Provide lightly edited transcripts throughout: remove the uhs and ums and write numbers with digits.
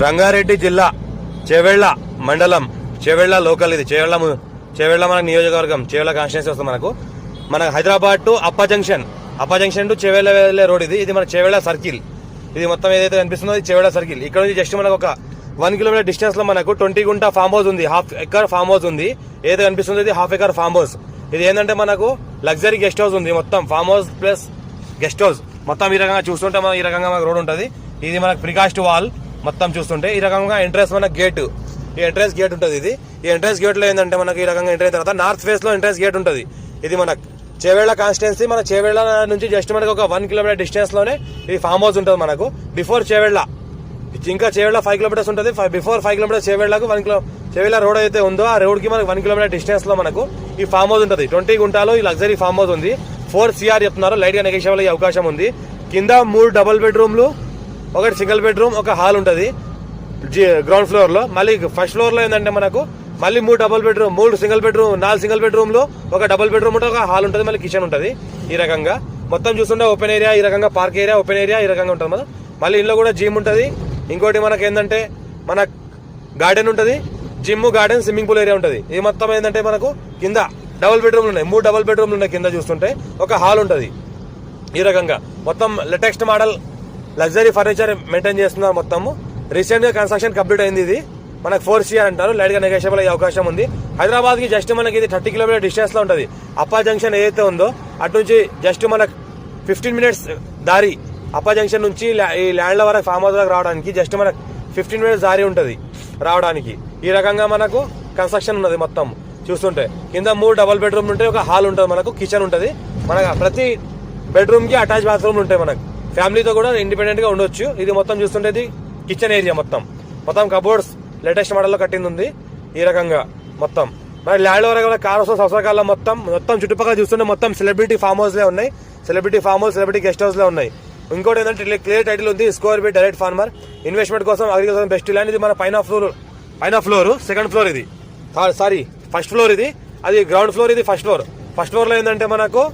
రంగారెడ్డి జిల్లా చేవెళ్ల మండలం చేవెళ్ల లోకల్ ఇది చేవెళ్ల మన నియోజకవర్గం చేవెళ్ల కాన్స్టిట్యున్సీ వస్తుంది మన హైదరాబాద్ టు అప్ప జంక్షన్ టు చేవెళ్ల వెళ్లే రోడ్ ఇది మన చేవెళ్ల సర్కిల్. ఇది మొత్తం ఏదైతే కనిపిస్తుందో చేవెళ్ల సర్కిల్. ఇక్కడ నుంచి జస్ట్ మనకు ఒక 1 కిలోమీటర్ డిస్టెన్స్ లో మనకు 20 గుంట ఫామ్ హౌస్ ఉంది, హాఫ్ ఎకర్ ఫామ్ హౌస్ ఉంది. ఏదైతే కనిపిస్తుందో ఇది హాఫ్ ఎకర్ ఫామ్ హౌస్. ఇది ఏంటంటే మనకు లగ్జరీ గెస్ట్ హౌస్ ఉంది, మొత్తం farm house plus guest house మొత్తం ఈ రకంగా చూస్తుంటే ఈ రకంగా మనకు రోడ్ ఉంటుంది. ఇది మనకు ప్రికాస్ట్ వాల్ మొత్తం చూస్తుంటే ఈ రకంగా ఎంట్రెన్స్ మన గేట్, ఈ ఎంట్రెన్స్ గేట్ ఉంటుంది. ఇది ఈ ఎంట్రెన్స్ గేట్ లో ఏంటంటే మనకి ఈ రకంగా ఎంటర్ అయిన తర్వాత నార్త్ ఫేస్ లో ఎంట్రెన్స్ గేట్ ఉంటుంది. ఇది మన చేవెళ్ల కాన్స్టిట్యున్సీ. మన చేవెళ్ల నుంచి జస్ట్ మనకు ఒక 1 కిలోమీటర్ డిస్టెన్స్ లోనే ఇది ఫామ్ హౌస్ ఉంటుంది మనకు. బిఫోర్ చేవెళ్ల ఇంకా చేవెళ్ల 5 కిలోమీటర్స్ ఉంటుంది. బిఫోర్ 5 కిలోమీటర్స్ చేవెళ్లకు చేవెళ్ల రోడ్ అయితే ఉందో ఆ రోడ్ కి మనకు 1 కిలోమీటర్ డిస్టెన్స్ లో మనకు ఈ ఫామ్ హౌస్ ఉంటుంది. 20 గుంటాలో ఈ లగ్జరీ ఫామ్ హౌస్ ఉంది. 4 CR చెప్తున్నారు, లైట్ గా నెగోషియబుల్ అయ్యే అవకాశం ఉంది. కింద 3 డబుల్ బెడ్రూమ్లు, 1 సింగిల్ బెడ్రూమ్, ఒక హాల్ ఉంటుంది గ్రౌండ్ ఫ్లోర్ లో. మళ్ళీ ఫస్ట్ ఫ్లోర్ లో ఏంటంటే మనకు మళ్ళీ 3 double bedroom, 3 single bedroom, 4 single bedroom లో ఒక డబుల్ బెడ్రూమ్ ఉంటుంది, ఒక హాల్ ఉంటుంది, మళ్ళీ కిచెన్ ఉంటుంది. ఈ రకంగా మొత్తం చూస్తుంటే ఓపెన్ ఏరియా, ఈ రకంగా పార్క్ ఏరియా, ఓపెన్ ఏరియా ఈ రకంగా ఉంటుంది. మళ్ళీ ఇంట్లో కూడా జిమ్ ఉంటుంది. ఇంకోటి మనకి ఏంటంటే మన గార్డెన్ ఉంటుంది, gym, garden, swimming pool area ఉంటుంది. ఇది మొత్తం ఏంటంటే మనకు కింద డబుల్ బెడ్రూమ్లు ఉన్నాయి, 3 డబుల్ బెడ్రూమ్లు ఉన్నాయి కింద చూస్తుంటే, ఒక హాల్ ఉంటుంది. ఈ రకంగా మొత్తం latest model luxury furniture maintain చేస్తున్నారు. మొత్తము రీసెంట్ గా కన్స్ట్రక్షన్ కంప్లీట్ అయింది. ఇది మనకు 4 CR అంటారు, లైట్ గా నెగోషియబుల్ అయ్యే అవకాశం ఉంది. హైదరాబాద్ కి జస్ట్ మనకి ఇది 30 కిలోమీటర్ డిస్టెన్స్ లో ఉంటుంది. అప్పా జంక్షన్ ఏదైతే ఉందో అటు నుంచి జస్ట్ మనకు 15 మినిట్స్ దారి. అప్పా జంక్షన్ నుంచి ఈ ల్యాండ్ల వరకు ఫామ్ హౌస్ వరకు రావడానికి జస్ట్ మనకు 15 మినిట్స్ దారి ఉంటుంది రావడానికి. ఈ రకంగా మనకు కన్స్ట్రక్షన్ ఉన్నది. మొత్తం చూస్తుంటే కింద 3 డబుల్ బెడ్రూమ్లు ఉంటాయి, ఒక హాల్ ఉంటుంది, మనకు కిచెన్ ఉంటుంది. మనకు ప్రతి బెడ్రూమ్ కి అటాచ్ బాత్రూమ్లు ఉంటాయి. మనకు ఫ్యామిలీతో కూడా ఇండిపెండెంట్ గా ఉండొచ్చు. ఇది మొత్తం చూస్తుంటే ఇది కిచెన్ ఏరియా, మొత్తం కబోర్డ్స్ లేటెస్ట్ మోడల్ లో కట్టింది ఉంది. ఈ రకంగా మొత్తం మరి ల్యాండ్ వరకు కార్ హౌస్ అవసరకాల మొత్తం చుట్టుపక్కల చూస్తుంటే మొత్తం సెలబ్రిటీ ఫామ్ హౌస్ లే ఉన్నాయి, celebrity farm house, celebrity guest house లే ఉన్నాయి. ఇంకోటి ఏంటంటే క్లియర్ టైటిల్ ఉంది, square feet direct farmer, investment కోసం, అగ్రికల్చర్ బెస్ట్ ల్యాండ్. ఇది మన పైన ఫ్లోర్, సెకండ్ ఫ్లోర్, ఇది సారీ ఫస్ట్ ఫ్లోర్, ఇది అది గ్రౌండ్ ఫ్లోర్, ఇది ఫస్ట్ ఫ్లోర్. ఫస్ట్ ఫ్లోర్ లో ఏంటంటే మనకు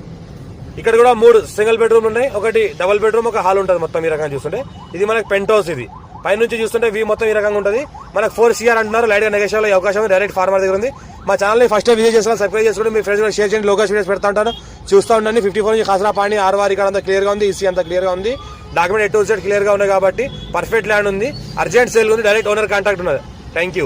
ఇక్కడ కూడా 3 సింగిల్ బెడ్రూమ్ ఉన్నాయి, 1 డబుల్ బెడ్రూమ్, ఒక హాల్ ఉంటుంది. మొత్తం ఈ రకంగా చూస్తుంటే ఇది మనకు పెంట్ హౌస్. ఇది పైనుంచి చూస్తుంటే వ్యూ మొత్తం ఈ రకంగా ఉంటుంది. మనకు 4 CR అంటున్నారు, లైట్ గా నెగోషియబుల్ అయ్యే అవకాశం డైరెక్ట్ ఫార్మర్ దగ్గర ఉంది. మా ఛానల్ ని ఫస్ట్ విజిట్ చేసుకోవాలి, సబ్స్క్రైబ్ చేసుకోండి, మీ ఫ్రెండ్స్ కూడా షేర్ చేయండి, లోకల్ వీడియోస్ పెడతా ఉంటాను, చూస్తూ ఉండండి. 54 నుంచి ఖాసరా పాణి ఆర్వార్ ఇక్కడ అంతా క్లియర్ గా ఉంది, ఈసీ అంతా క్లియర్ గా ఉంది, document A to Z clear గా ఉన్నాయి కాబట్టి పర్ఫెక్ట్ ల్యాండ్ ఉంది. అర్జెంట్ సేల్ ఉంది, డైరెక్ట్ ఓనర్ కాంటాక్ట్ ఉన్నది. Thank you.